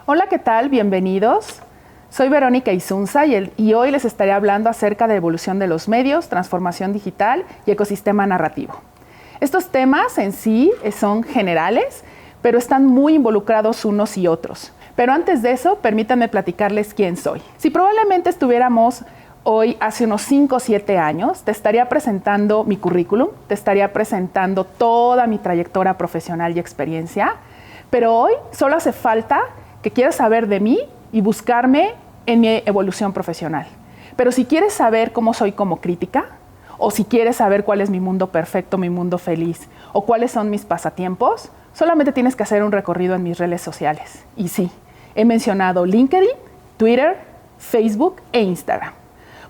Hola, ¿qué tal? Bienvenidos. Soy Verónica Isunza y hoy les estaré hablando acerca de evolución de los medios, transformación digital y ecosistema narrativo. Estos temas en sí son generales, pero están muy involucrados unos y otros. Pero antes de eso, permítanme platicarles quién soy. Si probablemente estuviéramos hoy hace unos 5 o 7 años, te estaría presentando mi currículum, te estaría presentando toda mi trayectoria profesional y experiencia, pero hoy solo hace falta que quieras saber de mí y buscarme en mi evolución profesional. Pero si quieres saber cómo soy como crítica, o si quieres saber cuál es mi mundo perfecto, mi mundo feliz, o cuáles son mis pasatiempos, solamente tienes que hacer un recorrido en mis redes sociales. Y sí, he mencionado LinkedIn, Twitter, Facebook e Instagram.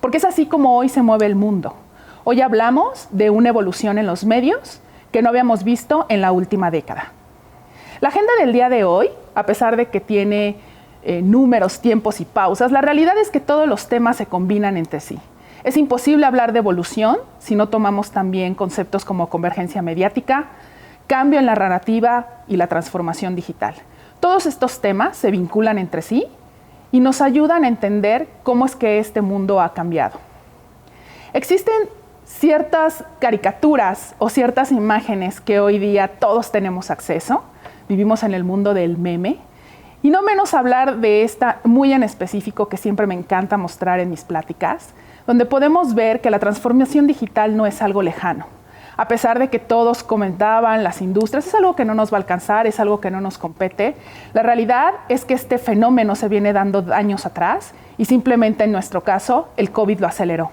Porque es así como hoy se mueve el mundo. Hoy hablamos de una evolución en los medios que no habíamos visto en la última década. La agenda del día de hoy, a pesar de que tiene números, tiempos y pausas, la realidad es que todos los temas se combinan entre sí. Es imposible hablar de evolución si no tomamos también conceptos como convergencia mediática, cambio en la narrativa y la transformación digital. Todos estos temas se vinculan entre sí y nos ayudan a entender cómo es que este mundo ha cambiado. Existen ciertas caricaturas o ciertas imágenes que hoy día todos tenemos acceso. Vivimos en el mundo del meme. Y no menos hablar de esta muy en específico que siempre me encanta mostrar en mis pláticas, donde podemos ver que la transformación digital no es algo lejano. A pesar de que todos comentaban, las industrias, es algo que no nos va a alcanzar, es algo que no nos compete. La realidad es que este fenómeno se viene dando años atrás y simplemente en nuestro caso el COVID lo aceleró.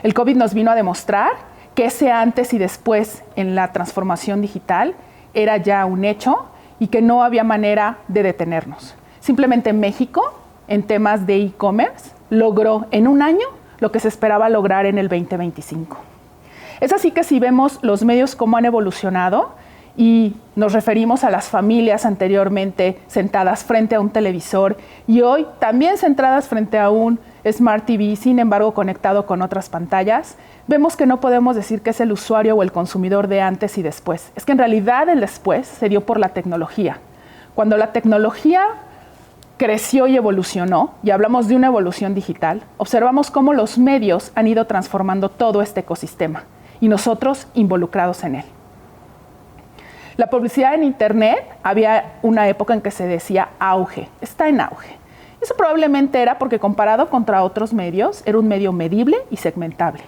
El COVID nos vino a demostrar que ese antes y después en la transformación digital era ya un hecho y que no había manera de detenernos. Simplemente México, en temas de e-commerce, logró en un año lo que se esperaba lograr en el 2025. Es así que si vemos los medios cómo han evolucionado y nos referimos a las familias anteriormente sentadas frente a un televisor y hoy también centradas frente a un Smart TV, sin embargo conectado con otras pantallas, vemos que no podemos decir que es el usuario o el consumidor de antes y después. Es que en realidad el después se dio por la tecnología. Cuando la tecnología creció y evolucionó, y hablamos de una evolución digital, observamos cómo los medios han ido transformando todo este ecosistema y nosotros involucrados en él. La publicidad en Internet, había una época en que se decía auge, está en auge. Eso probablemente era porque comparado contra otros medios, era un medio medible y segmentable.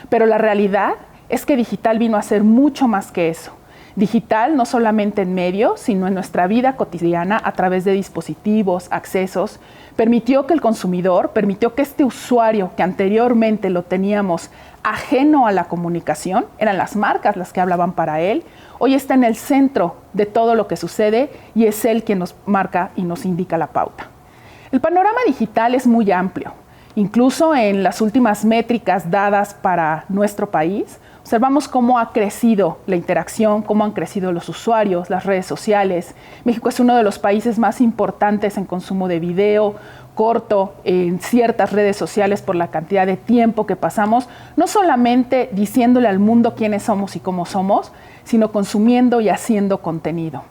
Pero la realidad es que digital vino a ser mucho más que eso. Digital no solamente en medios, sino en nuestra vida cotidiana a través de dispositivos, accesos, permitió que el consumidor, permitió que este usuario que anteriormente lo teníamos ajeno a la comunicación, eran las marcas las que hablaban para él, hoy está en el centro de todo lo que sucede y es él quien nos marca y nos indica la pauta. El panorama digital es muy amplio. Incluso en las últimas métricas dadas para nuestro país, observamos cómo ha crecido la interacción, cómo han crecido los usuarios, las redes sociales. México es uno de los países más importantes en consumo de video corto en ciertas redes sociales por la cantidad de tiempo que pasamos, no solamente diciéndole al mundo quiénes somos y cómo somos, sino consumiendo y haciendo contenido.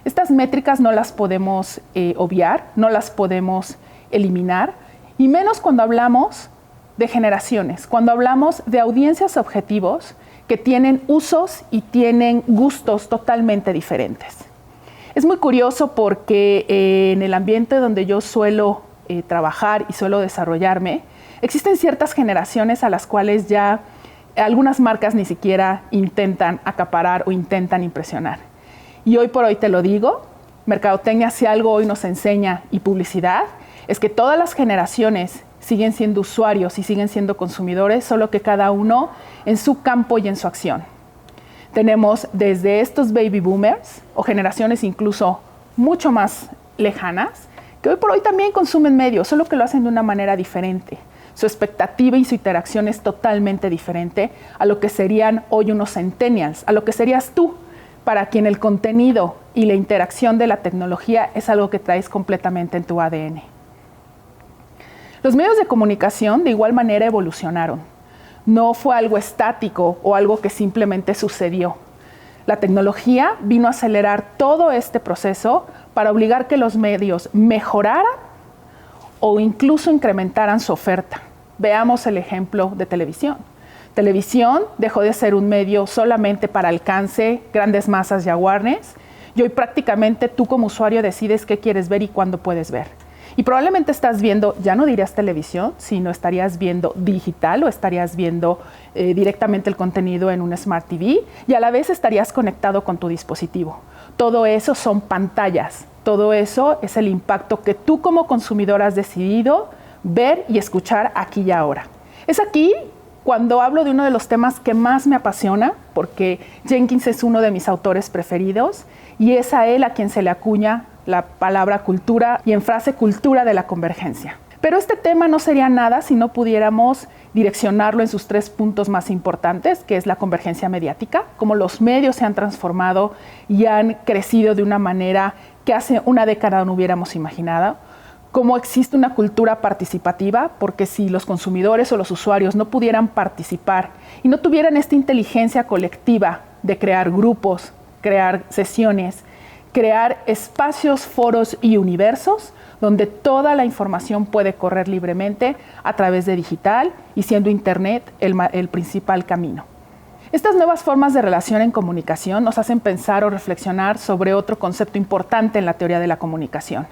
Estas métricas no las podemos obviar, no las podemos eliminar, y menos cuando hablamos de generaciones, cuando hablamos de audiencias objetivos que tienen usos y tienen gustos totalmente diferentes. Es muy curioso porque en el ambiente donde yo suelo trabajar y suelo desarrollarme, existen ciertas generaciones a las cuales ya algunas marcas ni siquiera intentan acaparar o intentan impresionar. Y hoy por hoy te lo digo, mercadotecnia, si algo hoy nos enseña y publicidad, es que todas las generaciones siguen siendo usuarios y siguen siendo consumidores, solo que cada uno en su campo y en su acción. Tenemos desde estos baby boomers o generaciones incluso mucho más lejanas, que hoy por hoy también consumen medios, solo que lo hacen de una manera diferente. Su expectativa y su interacción es totalmente diferente a lo que serían hoy unos centennials, a lo que serías tú, para quien el contenido y la interacción de la tecnología es algo que traes completamente en tu ADN. Los medios de comunicación de igual manera evolucionaron. No fue algo estático o algo que simplemente sucedió. La tecnología vino a acelerar todo este proceso para obligar que los medios mejoraran o incluso incrementaran su oferta. Veamos el ejemplo de televisión. Televisión dejó de ser un medio solamente para alcance, grandes masas y awareness, y hoy prácticamente tú como usuario decides qué quieres ver y cuándo puedes ver. Y probablemente estás viendo, ya no dirías televisión, sino estarías viendo digital o estarías viendo directamente el contenido en un Smart TV y a la vez estarías conectado con tu dispositivo. Todo eso son pantallas, todo eso es el impacto que tú como consumidor has decidido ver y escuchar aquí y ahora. Es aquí cuando hablo de uno de los temas que más me apasiona, porque Jenkins es uno de mis autores preferidos y es a él a quien se le acuña la palabra cultura y en frase cultura de la convergencia. Pero este tema no sería nada si no pudiéramos direccionarlo en sus 3 puntos más importantes, que es la convergencia mediática, cómo los medios se han transformado y han crecido de una manera que hace una década no hubiéramos imaginado, cómo existe una cultura participativa, porque si los consumidores o los usuarios no pudieran participar y no tuvieran esta inteligencia colectiva de crear grupos, crear sesiones, crear espacios, foros y universos donde toda la información puede correr libremente a través de digital y siendo Internet el principal camino. Estas nuevas formas de relación en comunicación nos hacen pensar o reflexionar sobre otro concepto importante en la teoría de la comunicación.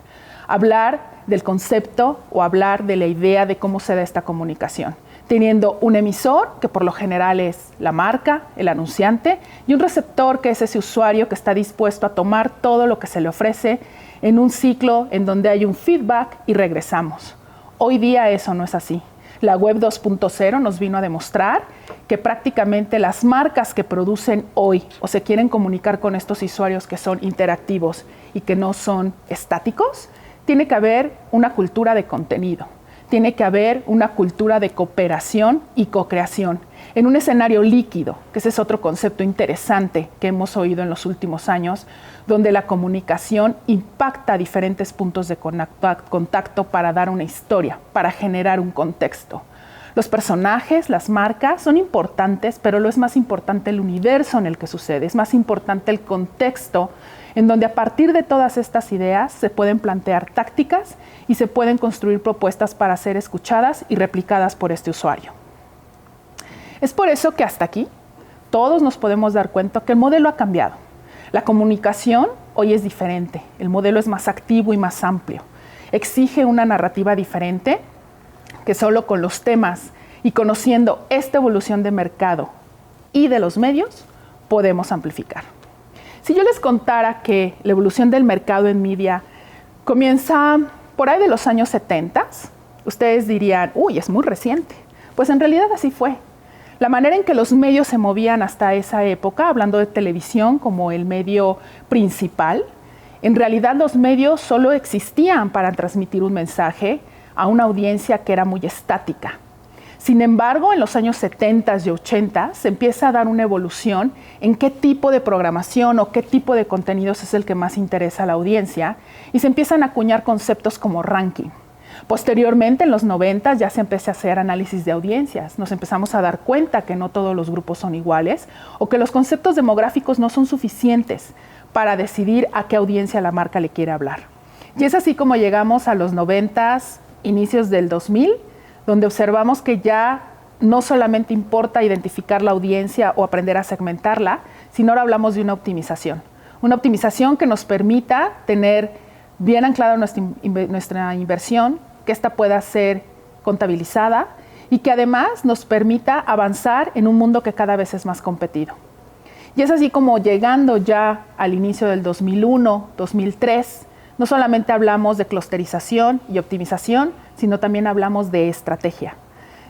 Hablar del concepto o hablar de la idea de cómo se da esta comunicación, teniendo un emisor, que por lo general es la marca, el anunciante, y un receptor, que es ese usuario que está dispuesto a tomar todo lo que se le ofrece en un ciclo en donde hay un feedback y regresamos. Hoy día eso no es así. La web 2.0 nos vino a demostrar que prácticamente las marcas que producen hoy o se quieren comunicar con estos usuarios que son interactivos y que no son estáticos, tiene que haber una cultura de contenido. Tiene que haber una cultura de cooperación y co-creación en un escenario líquido, que ese es otro concepto interesante que hemos oído en los últimos años, donde la comunicación impacta diferentes puntos de contacto para dar una historia, para generar un contexto. Los personajes, las marcas son importantes, pero lo es más importante el universo en el que sucede, es más importante el contexto en donde a partir de todas estas ideas se pueden plantear tácticas y se pueden construir propuestas para ser escuchadas y replicadas por este usuario. Es por eso que hasta aquí todos nos podemos dar cuenta que el modelo ha cambiado. La comunicación hoy es diferente, el modelo es más activo y más amplio. Exige una narrativa diferente que solo con los temas y conociendo esta evolución de mercado y de los medios podemos amplificar. Si yo les contara que la evolución del mercado en media comienza por ahí de los años 70, ustedes dirían, uy, es muy reciente. Pues en realidad así fue. La manera en que los medios se movían hasta esa época, hablando de televisión como el medio principal, en realidad los medios solo existían para transmitir un mensaje a una audiencia que era muy estática. Sin embargo, en los años 70 y 80 se empieza a dar una evolución en qué tipo de programación o qué tipo de contenidos es el que más interesa a la audiencia y se empiezan a acuñar conceptos como ranking. Posteriormente, en los 90 ya se empezó a hacer análisis de audiencias. Nos empezamos a dar cuenta que no todos los grupos son iguales o que los conceptos demográficos no son suficientes para decidir a qué audiencia la marca le quiere hablar. Y es así como llegamos a los 90, inicios del 2000, donde observamos que ya no solamente importa identificar la audiencia o aprender a segmentarla, sino ahora hablamos de una optimización. Una optimización que nos permita tener bien anclada nuestra inversión, que ésta pueda ser contabilizada y que además nos permita avanzar en un mundo que cada vez es más competido. Y es así como llegando ya al inicio del 2001, 2003, no solamente hablamos de clusterización y optimización, sino también hablamos de estrategia.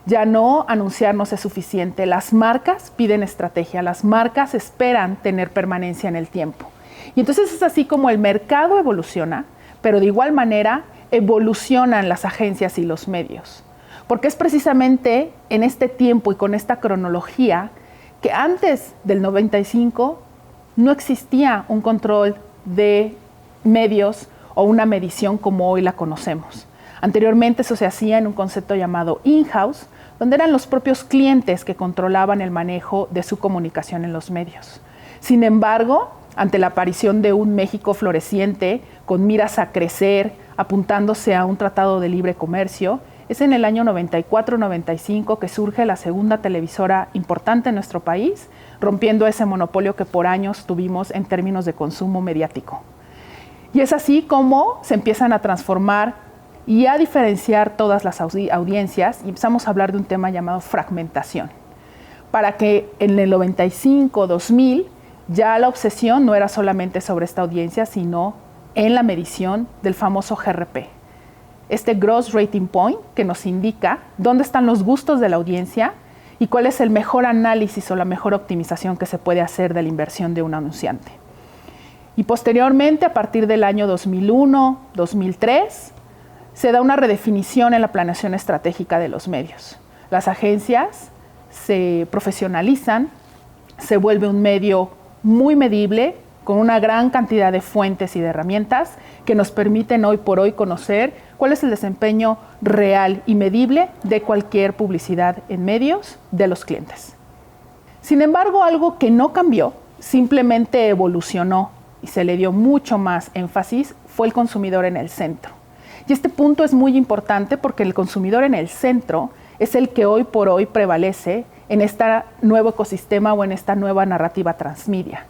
Ya no anunciarnos es suficiente. Las marcas piden estrategia, las marcas esperan tener permanencia en el tiempo. Y entonces es así como el mercado evoluciona, pero de igual manera evolucionan las agencias y los medios. Porque es precisamente en este tiempo y con esta cronología que antes del 95 no existía un control de medios o una medición como hoy la conocemos. Anteriormente eso se hacía en un concepto llamado in-house, donde eran los propios clientes que controlaban el manejo de su comunicación en los medios. Sin embargo, ante la aparición de un México floreciente, con miras a crecer, apuntándose a un tratado de libre comercio, es en el año 94-95 que surge la segunda televisora importante en nuestro país, rompiendo ese monopolio que por años tuvimos en términos de consumo mediático. Y es así como se empiezan a transformar y a diferenciar todas las audiencias y empezamos a hablar de un tema llamado fragmentación. Para que en el 95-2000 ya la obsesión no era solamente sobre esta audiencia, sino en la medición del famoso GRP. Este Gross Rating Point que nos indica dónde están los gustos de la audiencia y cuál es el mejor análisis o la mejor optimización que se puede hacer de la inversión de un anunciante. Y posteriormente, a partir del año 2001-2003, se da una redefinición en la planeación estratégica de los medios. Las agencias se profesionalizan, se vuelve un medio muy medible, con una gran cantidad de fuentes y de herramientas que nos permiten hoy por hoy conocer cuál es el desempeño real y medible de cualquier publicidad en medios de los clientes. Sin embargo, algo que no cambió, simplemente evolucionó y se le dio mucho más énfasis, fue el consumidor en el centro. Y este punto es muy importante porque el consumidor en el centro es el que hoy por hoy prevalece en este nuevo ecosistema o en esta nueva narrativa transmedia.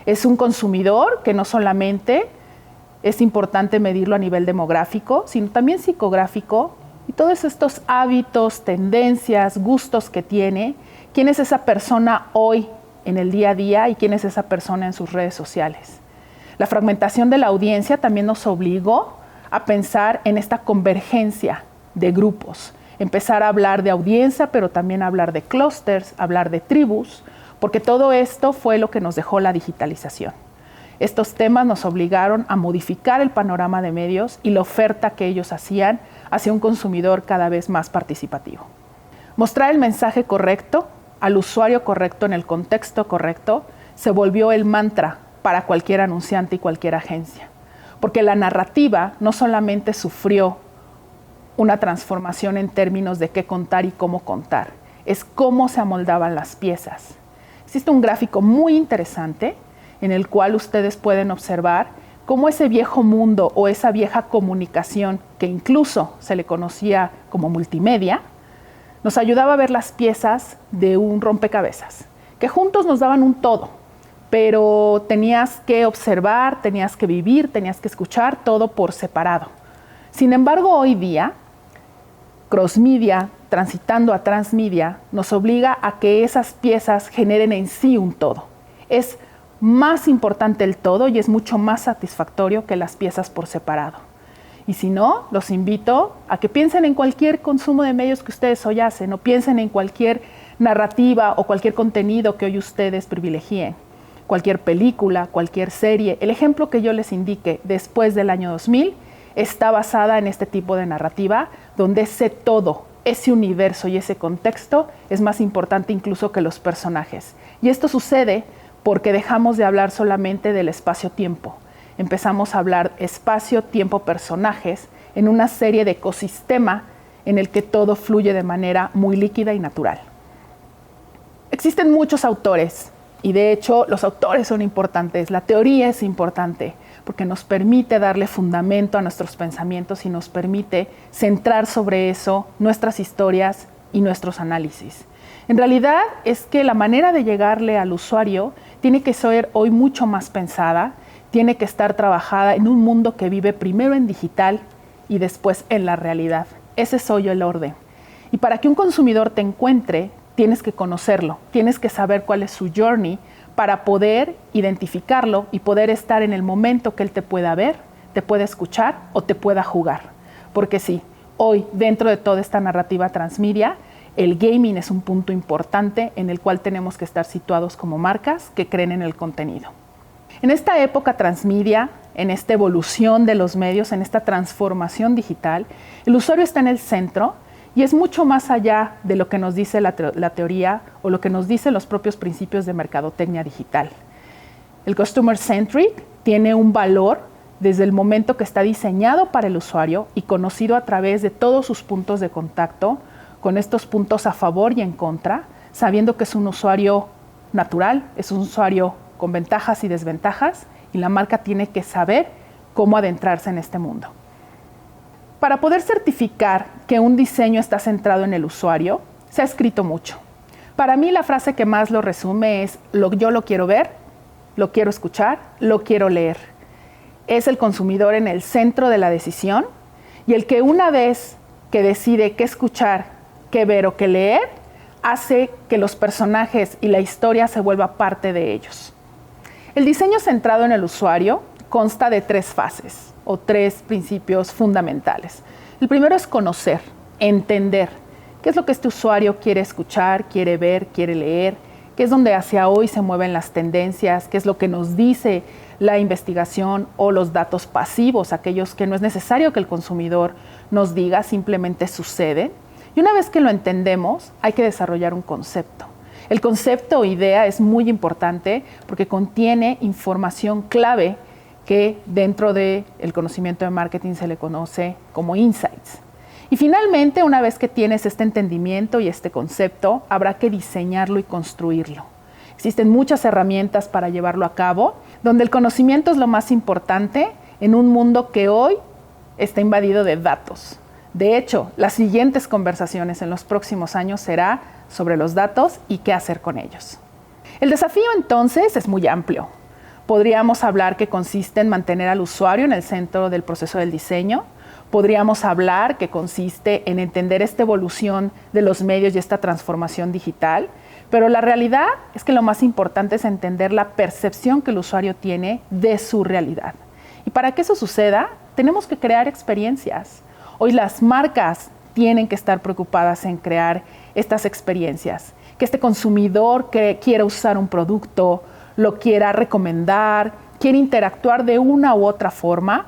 Es un consumidor que no solamente es importante medirlo a nivel demográfico, sino también psicográfico y todos estos hábitos, tendencias, gustos que tiene, quién es esa persona hoy en el día a día y quién es esa persona en sus redes sociales. La fragmentación de la audiencia también nos obligó a pensar en esta convergencia de grupos, empezar a hablar de audiencia, pero también a hablar de clústeres, hablar de tribus, porque todo esto fue lo que nos dejó la digitalización. Estos temas nos obligaron a modificar el panorama de medios y la oferta que ellos hacían hacia un consumidor cada vez más participativo. Mostrar el mensaje correcto al usuario correcto en el contexto correcto se volvió el mantra para cualquier anunciante y cualquier agencia, porque la narrativa no solamente sufrió una transformación en términos de qué contar y cómo contar, es cómo se amoldaban las piezas. Existe un gráfico muy interesante en el cual ustedes pueden observar cómo ese viejo mundo o esa vieja comunicación, que incluso se le conocía como multimedia, nos ayudaba a ver las piezas de un rompecabezas, que juntos nos daban un todo, pero tenías que observar, tenías que vivir, tenías que escuchar todo por separado. Sin embargo, hoy día, crossmedia, transitando a transmedia, nos obliga a que esas piezas generen en sí un todo. Es más importante el todo y es mucho más satisfactorio que las piezas por separado. Y si no, los invito a que piensen en cualquier consumo de medios que ustedes hoy hacen, o piensen en cualquier narrativa o cualquier contenido que hoy ustedes privilegien. Cualquier película, cualquier serie. El ejemplo que yo les indique después del año 2000 está basada en este tipo de narrativa, donde ese todo, ese universo y ese contexto es más importante incluso que los personajes. Y esto sucede porque dejamos de hablar solamente del espacio-tiempo. Empezamos a hablar espacio, tiempo, personajes en una serie de ecosistema en el que todo fluye de manera muy líquida y natural. Existen muchos autores y de hecho los autores son importantes, la teoría es importante porque nos permite darle fundamento a nuestros pensamientos y nos permite centrar sobre eso nuestras historias y nuestros análisis. En realidad es que la manera de llegarle al usuario tiene que ser hoy mucho más pensada, tiene que estar trabajada en un mundo que vive primero en digital y después en la realidad. Ese es hoy el orden. Y para que un consumidor te encuentre, tienes que conocerlo, tienes que saber cuál es su journey para poder identificarlo y poder estar en el momento que él te pueda ver, te pueda escuchar o te pueda jugar. Porque sí, hoy dentro de toda esta narrativa transmedia, el gaming es un punto importante en el cual tenemos que estar situados como marcas que creen en el contenido. En esta época transmedia, en esta evolución de los medios, en esta transformación digital, el usuario está en el centro y es mucho más allá de lo que nos dice la teoría o lo que nos dicen los propios principios de mercadotecnia digital. El Customer Centric tiene un valor desde el momento que está diseñado para el usuario y conocido a través de todos sus puntos de contacto, con estos puntos a favor y en contra, sabiendo que es un usuario natural, es un usuario con ventajas y desventajas, y la marca tiene que saber cómo adentrarse en este mundo. Para poder certificar que un diseño está centrado en el usuario, se ha escrito mucho. Para mí la frase que más lo resume es: yo lo quiero ver, lo quiero escuchar, lo quiero leer. Es el consumidor en el centro de la decisión, y el que una vez que decide qué escuchar, qué ver o qué leer, hace que los personajes y la historia se vuelva parte de ellos. El diseño centrado en el usuario consta de 3 fases o 3 principios fundamentales. El primero es conocer, entender qué es lo que este usuario quiere escuchar, quiere ver, quiere leer, qué es donde hacia hoy se mueven las tendencias, qué es lo que nos dice la investigación o los datos pasivos, aquellos que no es necesario que el consumidor nos diga, simplemente suceden. Y una vez que lo entendemos, hay que desarrollar un concepto. El concepto o idea es muy importante porque contiene información clave que dentro del conocimiento de marketing se le conoce como insights. Y finalmente, una vez que tienes este entendimiento y este concepto, habrá que diseñarlo y construirlo. Existen muchas herramientas para llevarlo a cabo, donde el conocimiento es lo más importante en un mundo que hoy está invadido de datos. De hecho, las siguientes conversaciones en los próximos años será sobre los datos y qué hacer con ellos. El desafío entonces es muy amplio. Podríamos hablar que consiste en mantener al usuario en el centro del proceso del diseño. Podríamos hablar que consiste en entender esta evolución de los medios y esta transformación digital, pero la realidad es que lo más importante es entender la percepción que el usuario tiene de su realidad. Y para que eso suceda, tenemos que crear experiencias. Hoy las marcas tienen que estar preocupadas en crear estas experiencias, que este consumidor que quiera usar un producto, lo quiera recomendar, quiere interactuar de una u otra forma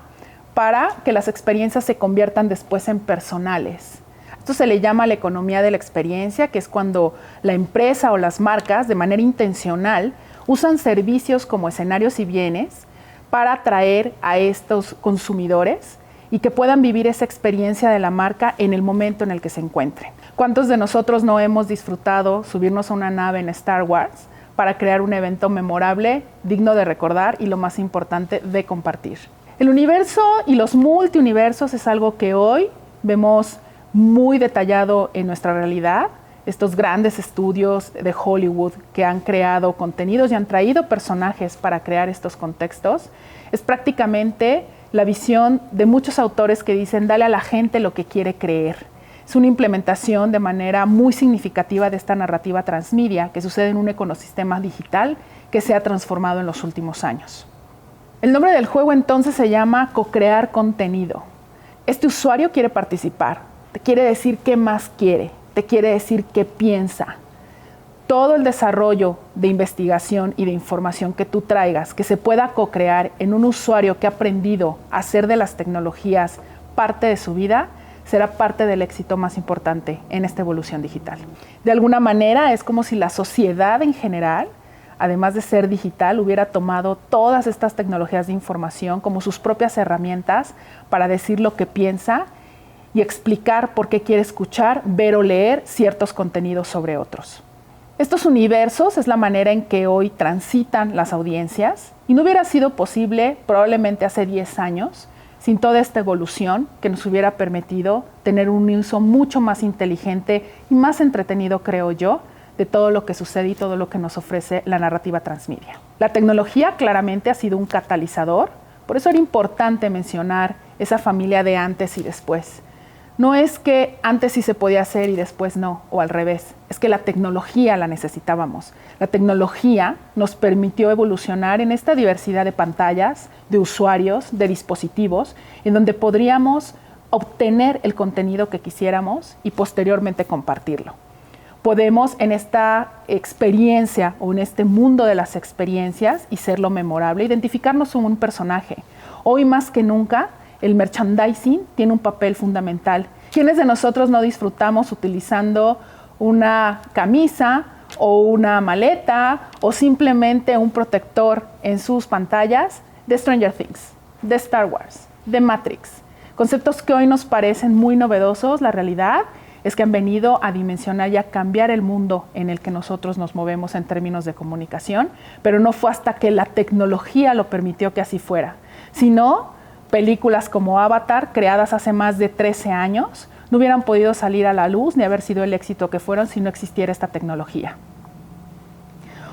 para que las experiencias se conviertan después en personales. Esto se le llama la economía de la experiencia, que es cuando la empresa o las marcas de manera intencional usan servicios como escenarios y bienes para atraer a estos consumidores y que puedan vivir esa experiencia de la marca en el momento en el que se encuentren. ¿Cuántos de nosotros no hemos disfrutado subirnos a una nave en Star Wars para crear un evento memorable, digno de recordar y, lo más importante, de compartir? El universo y los multiuniversos es algo que hoy vemos muy detallado en nuestra realidad. Estos grandes estudios de Hollywood que han creado contenidos y han traído personajes para crear estos contextos, es prácticamente la visión de muchos autores que dicen: dale a la gente lo que quiere creer. Es una implementación de manera muy significativa de esta narrativa transmedia que sucede en un ecosistema digital que se ha transformado en los últimos años. El nombre del juego entonces se llama co-crear contenido. Este usuario quiere participar, te quiere decir qué más quiere, te quiere decir qué piensa. Todo el desarrollo de investigación y de información que tú traigas, que se pueda co-crear en un usuario que ha aprendido a hacer de las tecnologías parte de su vida, será parte del éxito más importante en esta evolución digital. De alguna manera es como si la sociedad en general, además de ser digital, hubiera tomado todas estas tecnologías de información como sus propias herramientas para decir lo que piensa y explicar por qué quiere escuchar, ver o leer ciertos contenidos sobre otros. Estos universos es la manera en que hoy transitan las audiencias y no hubiera sido posible probablemente hace 10 años sin toda esta evolución que nos hubiera permitido tener un uso mucho más inteligente y más entretenido, creo yo, de todo lo que sucede y todo lo que nos ofrece la narrativa transmedia. La tecnología claramente ha sido un catalizador, por eso era importante mencionar esa familia de antes y después. No es que antes sí se podía hacer y después no, o al revés, es que la tecnología la necesitábamos. La tecnología nos permitió evolucionar en esta diversidad de pantallas, de usuarios, de dispositivos, en donde podríamos obtener el contenido que quisiéramos y posteriormente compartirlo. Podemos en esta experiencia o en este mundo de las experiencias y serlo memorable, identificarnos con un personaje. Hoy más que nunca, el merchandising tiene un papel fundamental. ¿Quiénes de nosotros no disfrutamos utilizando una camisa o una maleta o simplemente un protector en sus pantallas de Stranger Things, de Star Wars, de Matrix? Conceptos que hoy nos parecen muy novedosos, la realidad es que han venido a dimensionar y a cambiar el mundo en el que nosotros nos movemos en términos de comunicación, pero no fue hasta que la tecnología lo permitió que así fuera, sino películas como Avatar, creadas hace más de 13 años, no hubieran podido salir a la luz ni haber sido el éxito que fueron si no existiera esta tecnología.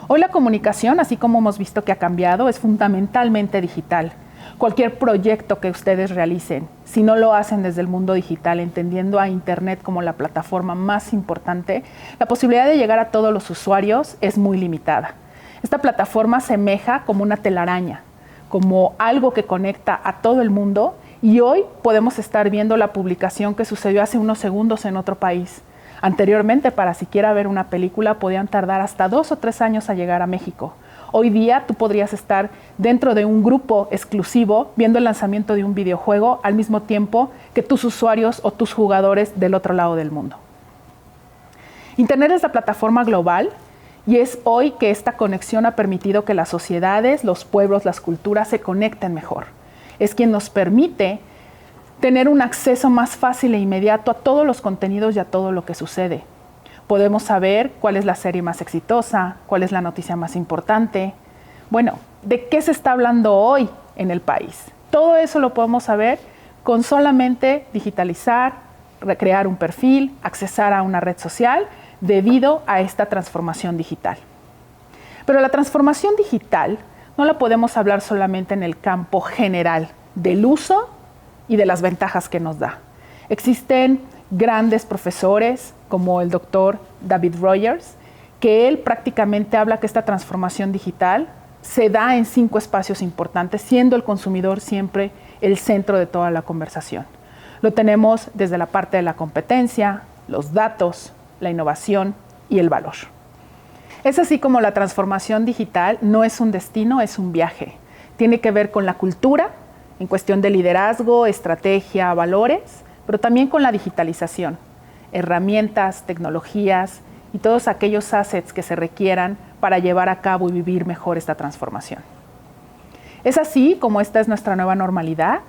Hoy la comunicación, así como hemos visto que ha cambiado, es fundamentalmente digital. Cualquier proyecto que ustedes realicen, si no lo hacen desde el mundo digital, entendiendo a Internet como la plataforma más importante, la posibilidad de llegar a todos los usuarios es muy limitada. Esta plataforma semeja como una telaraña, como algo que conecta a todo el mundo, y hoy podemos estar viendo la publicación que sucedió hace unos segundos en otro país. Anteriormente, para siquiera ver una película, podían tardar hasta 2 o 3 años a llegar a México. Hoy día tú podrías estar dentro de un grupo exclusivo viendo el lanzamiento de un videojuego al mismo tiempo que tus usuarios o tus jugadores del otro lado del mundo. Internet es la plataforma global y es hoy que esta conexión ha permitido que las sociedades, los pueblos, las culturas se conecten mejor. Es quien nos permite tener un acceso más fácil e inmediato a todos los contenidos y a todo lo que sucede. Podemos saber cuál es la serie más exitosa, cuál es la noticia más importante. Bueno, ¿de qué se está hablando hoy en el país? Todo eso lo podemos saber con solamente digitalizar, recrear un perfil, accesar a una red social debido a esta transformación digital. Pero la transformación digital no la podemos hablar solamente en el campo general del uso y de las ventajas que nos da. Existen grandes profesores como el doctor David Rogers, que él prácticamente habla que esta transformación digital se da en 5 espacios importantes, siendo el consumidor siempre el centro de toda la conversación. Lo tenemos desde la parte de la competencia, los datos, la innovación y el valor. Es así como la transformación digital no es un destino, es un viaje. Tiene que ver con la cultura, en cuestión de liderazgo, estrategia, valores, pero también con la digitalización, herramientas, tecnologías y todos aquellos assets que se requieran para llevar a cabo y vivir mejor esta transformación. Es así como esta es nuestra nueva normalidad,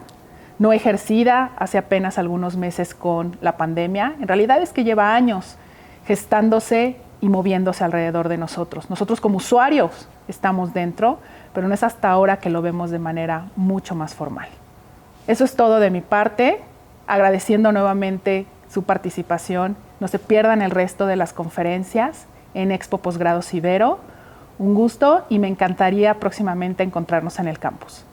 no ejercida hace apenas algunos meses con la pandemia. En realidad es que lleva años gestándose y moviéndose alrededor de nosotros. Nosotros como usuarios estamos dentro, pero no es hasta ahora que lo vemos de manera mucho más formal. Eso es todo de mi parte, agradeciendo nuevamente su participación. No se pierdan el resto de las conferencias en Expo Posgrados Ibero. Un gusto y me encantaría próximamente encontrarnos en el campus.